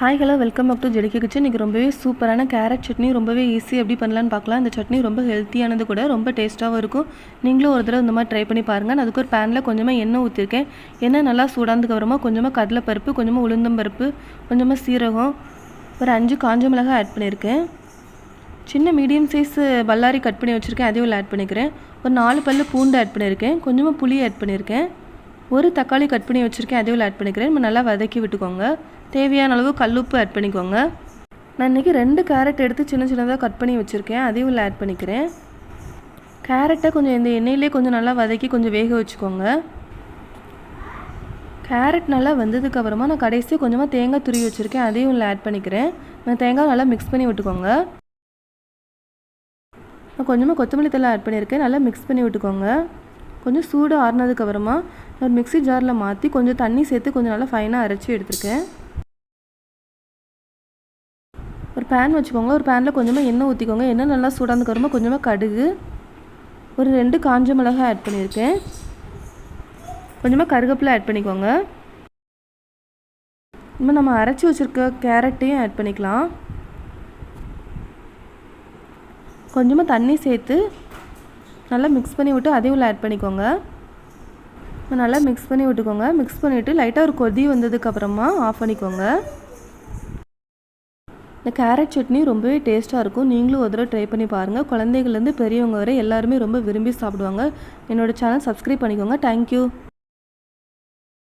Hi hello welcome back to JDK kitchen. இன்றைக்கி ரொம்பவே சூப்பரான கேரட் சட்னி ரொம்பவே ஈஸி எப்படி பண்ணலான்னு பார்க்கலாம். இந்த சட்னி ரொம்ப ஹெல்த்தியானது கூட, ரொம்ப டேஸ்ட்டாகவும் இருக்கும். நீங்களும் ஒரு தடவை இந்த மாதிரி ட்ரை பண்ணி பாருங்கள். நான் அதுக்கு ஒரு பேனில் கொஞ்சமாக எண்ணெய் ஊற்றிருக்கேன். எண்ணெய் நல்லா சூடானதுக்கு அப்புறமா கொஞ்சமாக கடலைப்பருப்பு, கொஞ்சமாக உளுந்தம்பருப்பு, கொஞ்சமாக சீரகம், ஒரு 5 காஞ்ச மிளகாய் ஆட் பண்ணியிருக்கேன். சின்ன மீடியம் சைஸ் பல்லாரி கட் பண்ணி வச்சுருக்கேன், அதையும் ஆட் பண்ணிக்கிறேன். ஒரு 4 பல்லு பூண்டு ஆட் பண்ணியிருக்கேன். கொஞ்சமாக புளி ஆட் பண்ணியிருக்கேன். ஒரு தக்காளி கட் பண்ணி வச்சுருக்கேன், அதையும் ஆட் பண்ணிக்கிறேன். நம்ம நல்லா வதக்கி விட்டுக்கோங்க. தேவையான அளவு கல்லுப்பு ஆட் பண்ணிக்கோங்க. நான் இன்றைக்கி 2 கேரட் எடுத்து சின்ன சின்னதாக கட் பண்ணி வச்சுருக்கேன், அதையும் ஆட் பண்ணிக்கிறேன். கேரட்டை கொஞ்சம் இந்த எண்ணெயிலே கொஞ்சம் நல்லா வதக்கி கொஞ்சம் வேக வச்சுக்கோங்க. கேரட் நல்லா வந்ததுக்கப்புறமா நான் கடைசியாக கொஞ்சமாக தேங்காய் துருவி வச்சுருக்கேன், அதையும் ஆட் பண்ணிக்கிறேன். நான் தேங்காய் நல்லா மிக்ஸ் பண்ணி விட்டுக்கோங்க. நான் கொஞ்சமாக கொத்தமல்லி தழை ஆட் பண்ணியிருக்கேன், நல்லா மிக்ஸ் பண்ணி விட்டுக்கோங்க. கொஞ்சம் சூடு ஆறுனதுக்கப்புறமா ஒரு மிக்ஸி ஜாரில் மாற்றி கொஞ்சம் தண்ணி சேர்த்து கொஞ்சம் நல்லா ஃபைனாக அரைச்சி எடுத்துருக்கேன். ஒரு பேன் வச்சுக்கோங்க. ஒரு பேனில் கொஞ்சமாக எண்ணெய் ஊற்றிக்கோங்க. எண்ணெய் நல்லா சூடானதுக்கப்புறமா கொஞ்சமாக கடுகு, ஒரு 2 காஞ்ச மிளகாய் ஆட் பண்ணியிருக்கேன். கொஞ்சமாக கருவேப்பிலை ஆட் பண்ணிக்கோங்க. இப்போ நம்ம அரைச்சி வச்சுருக்க கேரட்டையும் ஆட் பண்ணிக்கலாம். கொஞ்சமாக தண்ணி சேர்த்து நல்லா மிக்ஸ் பண்ணி விட்டு அதையும் ஆட் பண்ணிக்கோங்க. நல்லா மிக்ஸ் பண்ணி விட்டுக்கோங்க. மிக்ஸ் பண்ணிவிட்டு லைட்டாக ஒரு கொதி வந்ததுக்கப்புறமா ஆஃப் பண்ணிக்கோங்க. இந்த கேரட் சட்னி ரொம்பவே டேஸ்ட்டாக இருக்கும். நீங்களும் ஒரு தடவை ட்ரை பண்ணி பாருங்கள். குழந்தைகள்லேருந்து பெரியவங்க வரை எல்லாருமே ரொம்ப விரும்பி சாப்பிடுவாங்க. என்னோடய சேனல் சப்ஸ்கிரைப் பண்ணிக்கோங்க. தேங்க்யூ.